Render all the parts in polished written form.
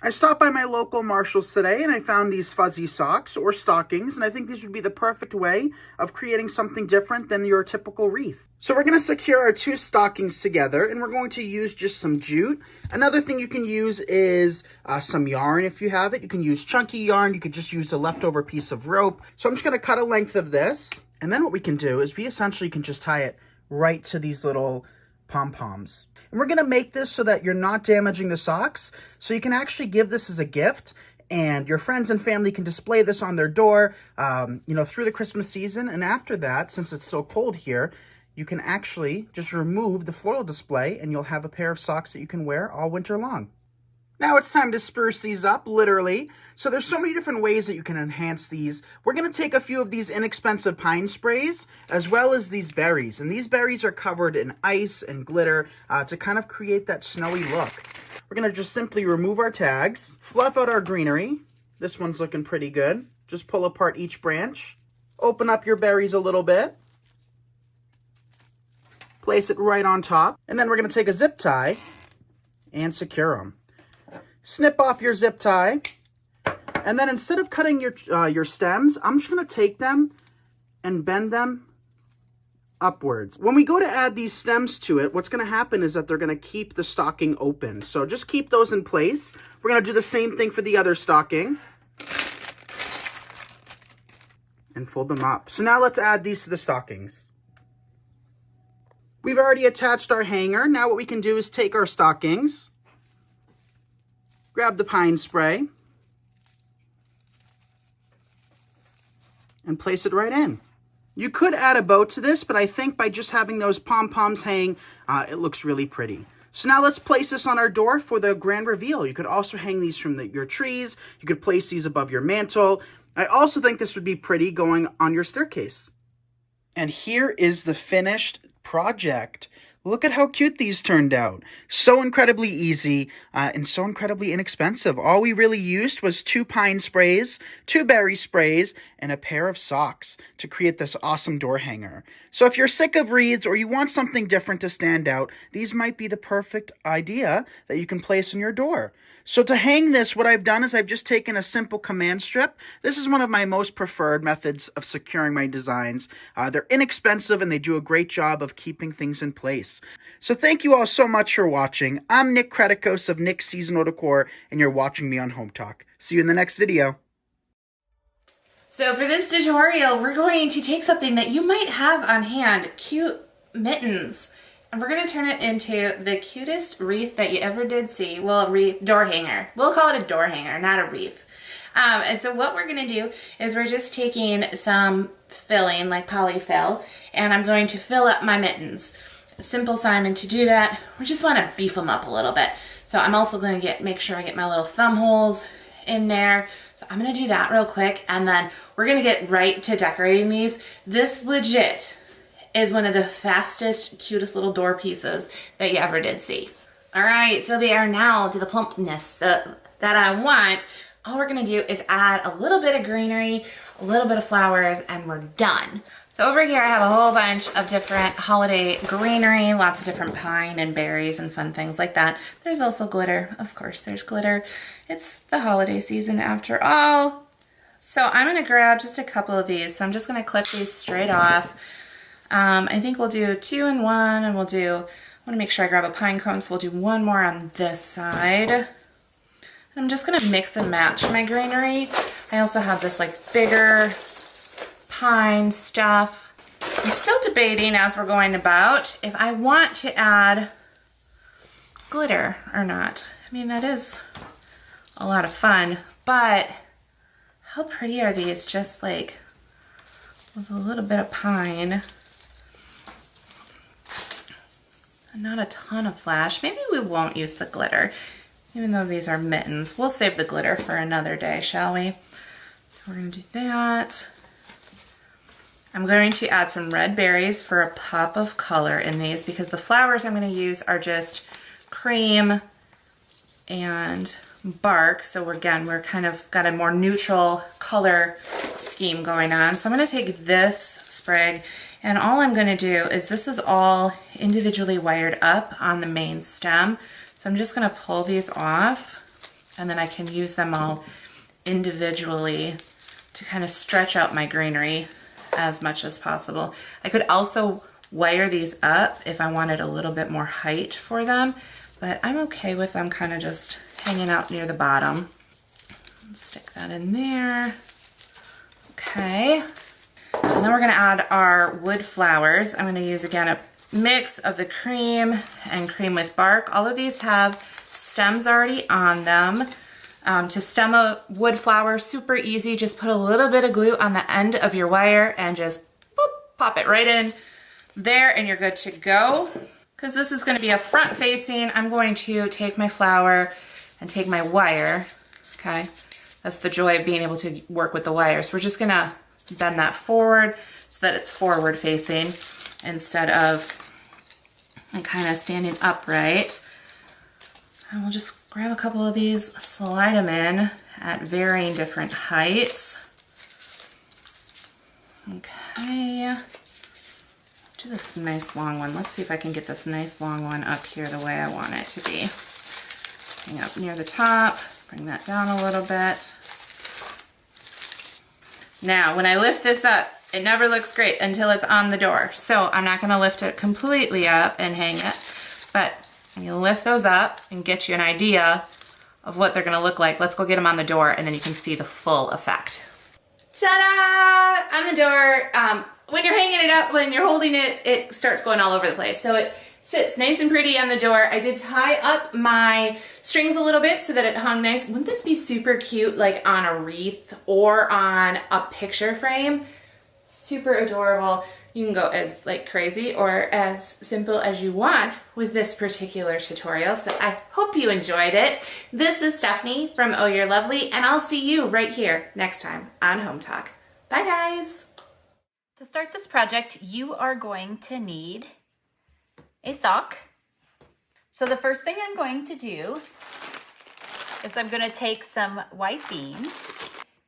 I stopped by my local Marshall's today and I found these fuzzy socks or stockings, and I think these would be the perfect way of creating something different than your typical wreath. So we're going to secure our two stockings together, and we're going to use just some jute. Another thing you can use is some yarn if you have it. You can use chunky yarn. You could just use a leftover piece of rope. So I'm just going to cut a length of this, and then what we can do is we essentially can just tie it right to these little pom-poms. And we're going to make this so that you're not damaging the socks. So you can actually give this as a gift, and your friends and family can display this on their door, through the Christmas season. And after that, since it's so cold here, you can actually just remove the floral display and you'll have a pair of socks that you can wear all winter long. Now it's time to spruce these up, literally. So there's so many different ways that you can enhance these. We're going to take a few of these inexpensive pine sprays, as well as these berries. And these berries are covered in ice and glitter to kind of create that snowy look. We're going to just simply remove our tags, fluff out our greenery. This one's looking pretty good. Just pull apart each branch. Open up your berries a little bit. Place it right on top. And then we're going to take a zip tie and secure them. Snip off your zip tie, and then instead of cutting your stems, I'm just going to take them and bend them upwards. When we go to add these stems to it, what's going to happen is that they're going to keep the stocking open. So just keep those in place. We're going to do the same thing for the other stocking. And fold them up. So now let's add these to the stockings. We've already attached our hanger. Now what we can do is take our stockings, grab the pine spray, and place it right in. You could add a bow to this, but I think by just having those pom-poms hang, it looks really pretty. So now let's place this on our door for the grand reveal. You could also hang these from your trees. You could place these above your mantle. I also think this would be pretty going on your staircase. And here is the finished project. Look at how cute these turned out. So incredibly easy and so incredibly inexpensive. All we really used was 2 pine sprays, 2 berry sprays, and a pair of socks to create this awesome door hanger. So if you're sick of wreaths or you want something different to stand out, these might be the perfect idea that you can place on your door. So to hang this, what I've done is I've just taken a simple command strip. This is one of my most preferred methods of securing my designs. They're inexpensive and they do a great job of keeping things in place. So thank you all so much for watching. I'm Nick Kretikos of Nick's Seasonal Decor, and you're watching me on Hometalk. See you in the next video. So for this tutorial, we're going to take something that you might have on hand, cute mittens. And we're going to turn it into the cutest wreath that you ever did see. Well, wreath, door hanger. We'll call it a door hanger, not a wreath. And so what we're going to do is we're just taking some filling, like polyfill, and I'm going to fill up my mittens. Simple Simon to do that. We just want to beef them up a little bit. So I'm also going to make sure I get my little thumb holes in there. So I'm going to do that real quick, and then we're going to get right to decorating these. This legit is one of the fastest, cutest little door pieces that you ever did see. All right, so they are now to the plumpness that I want. All we're gonna do is add a little bit of greenery, a little bit of flowers, and we're done. So over here I have a whole bunch of different holiday greenery, lots of different pine and berries and fun things like that. There's also glitter, of course there's glitter. It's the holiday season after all. So I'm gonna grab just a couple of these. So I'm just gonna clip these straight off. I think we'll do 2 in 1, and I want to make sure I grab a pine cone, so we'll do 1 more on this side. And I'm just gonna mix and match my greenery. I also have this like bigger pine stuff. I'm still debating as we're going about if I want to add glitter or not. I mean, that is a lot of fun, but how pretty are these just like with a little bit of pine? Not a ton of flash. Maybe we won't use the glitter, even though these are mittens. We'll save the glitter for another day, shall we? So we're gonna do that. I'm going to add some red berries for a pop of color in these, because the flowers I'm gonna use are just cream and bark. So we're kind of got a more neutral color scheme going on. So I'm gonna take this sprig, and all I'm gonna do is, this is all individually wired up on the main stem. So I'm just gonna pull these off and then I can use them all individually to kind of stretch out my greenery as much as possible. I could also wire these up if I wanted a little bit more height for them, but I'm okay with them kind of just hanging out near the bottom. Stick that in there. Okay. And then we're gonna add our wood flowers. I'm gonna use, again, a mix of the cream and cream with bark. All of these have stems already on them. To stem a wood flower, super easy. Just put a little bit of glue on the end of your wire and just boop, pop it right in there and you're good to go. Because this is gonna be a front facing, I'm going to take my flower and take my wire, okay? That's the joy of being able to work with the wires. We're just gonna bend that forward so that it's forward facing instead of kind of standing upright. And we'll just grab a couple of these, slide them in at varying different heights. Okay. Do this nice long one. Let's see if I can get this nice long one up here the way I want it to be. Hang up near the top, bring that down a little bit. Now, when I lift this up, it never looks great until it's on the door. So I'm not gonna lift it completely up and hang it, but you lift those up and get you an idea of what they're gonna look like. Let's go get them on the door and then you can see the full effect. Ta-da! On the door. When you're hanging it up, when you're holding it, it starts going all over the place. So it sits nice and pretty on the door. I did tie up my strings a little bit so that it hung nice. Wouldn't this be super cute, like on a wreath or on a picture frame? Super adorable. You can go as like crazy or as simple as you want with this particular tutorial. So I hope you enjoyed it. This is Stephanie from Oh You're Lovely, and I'll see you right here next time on Hometalk. Bye guys. To start this project, you are going to need a sock. So the first thing I'm going to do is I'm going to take some white beans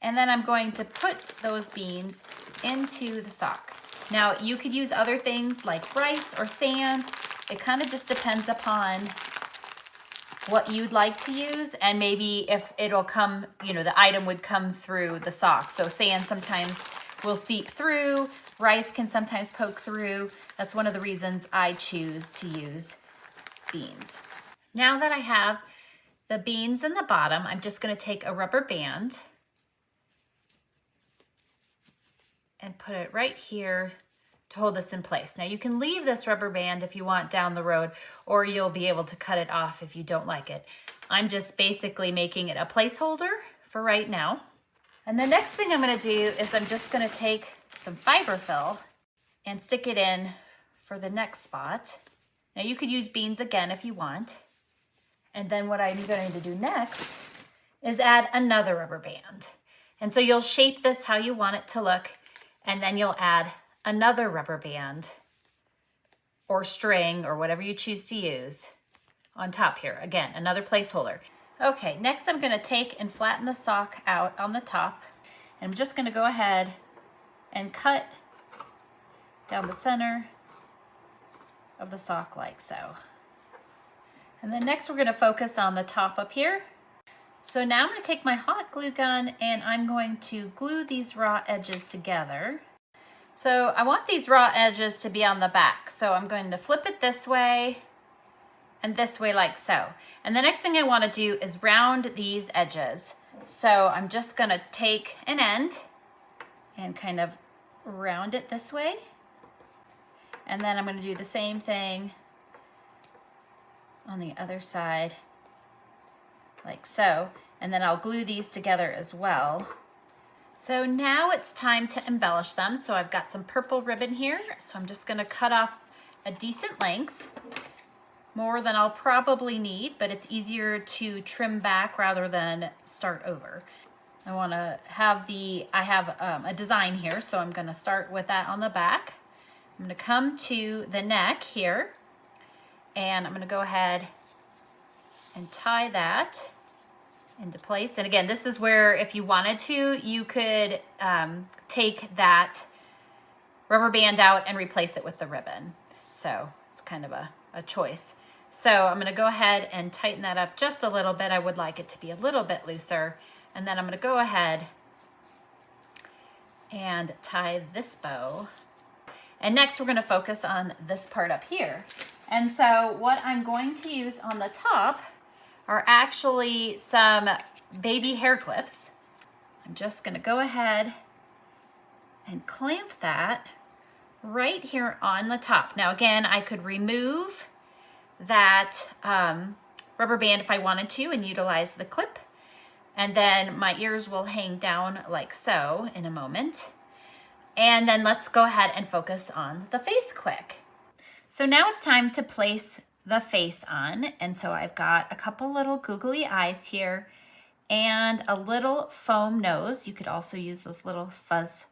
and then I'm going to put those beans into the sock. Now you could use other things like rice or sand. It kind of just depends upon what you'd like to use and maybe if it'll come, you know, the item would come through the sock. So sand sometimes will seep through, rice can sometimes poke through. That's one of the reasons I choose to use beans. Now that I have the beans in the bottom, I'm just going to take a rubber band and put it right here to hold this in place. Now you can leave this rubber band if you want down the road, or you'll be able to cut it off if you don't like it. I'm just basically making it a placeholder for right now. And the next thing I'm going to do is I'm just going to take some fiberfill and stick it in for the next spot. Now you could use beans again if you want. And then what I'm going to do next is add another rubber band. And so you'll shape this how you want it to look, and then you'll add another rubber band or string or whatever you choose to use on top here. Again, another placeholder. Okay, next I'm going to take and flatten the sock out on the top. And I'm just going to go ahead and cut down the center of the sock like so. And then next we're going to focus on the top up here. So now I'm going to take my hot glue gun and I'm going to glue these raw edges together. So I want these raw edges to be on the back. So I'm going to flip it this way and this way like so. And the next thing I want to do is round these edges. So I'm just going to take an end and kind of round it this way. And then I'm going to do the same thing on the other side like so. And then I'll glue these together as well. So now it's time to embellish them. So I've got some purple ribbon here. So I'm just going to cut off a decent length, more than I'll probably need, but it's easier to trim back rather than start over. I want to have I have a design here, so I'm going to start with that on the back. I'm going to come to the neck here, and I'm going to go ahead and tie that into place. And again, this is where if you wanted to, you could take that rubber band out and replace it with the ribbon. So it's kind of a choice. So I'm gonna go ahead and tighten that up just a little bit. I would like it to be a little bit looser. And then I'm gonna go ahead and tie this bow. And next we're gonna focus on this part up here. And so what I'm going to use on the top are actually some baby hair clips. I'm just gonna go ahead and clamp that right here on the top. Now again, I could remove that rubber band if I wanted to and utilize the clip. And then my ears will hang down like so in a moment. And then let's go ahead and focus on the face quick. So now it's time to place the face on. And so I've got a couple little googly eyes here and a little foam nose. You could also use those little fuzz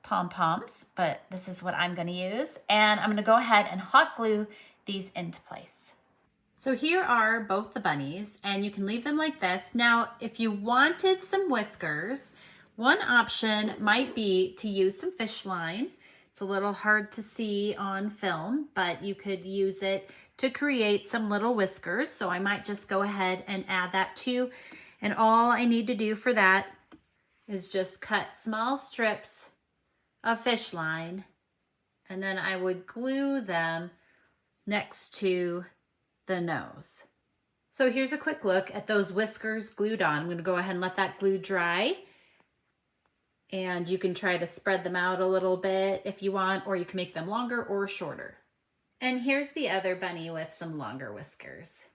pom-poms, but this is what I'm gonna use. And I'm gonna go ahead and hot glue these into place. So here are both the bunnies, and you can leave them like this. Now, if you wanted some whiskers, one option might be to use some fish line. It's a little hard to see on film, but you could use it to create some little whiskers. So I might just go ahead and add that too. And all I need to do for that is just cut small strips of fish line, and then I would glue them next to the nose. So here's a quick look at those whiskers glued on. I'm going to go ahead and let that glue dry. And you can try to spread them out a little bit if you want, or you can make them longer or shorter. And here's the other bunny with some longer whiskers.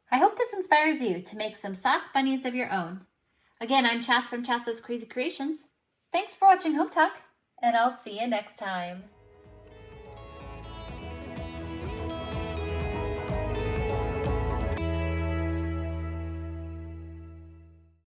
I hope this inspires you to make some sock bunnies of your own. Again, I'm Chas from Chas's Crazy Creations. Thanks for watching Home Talk, and I'll see you next time.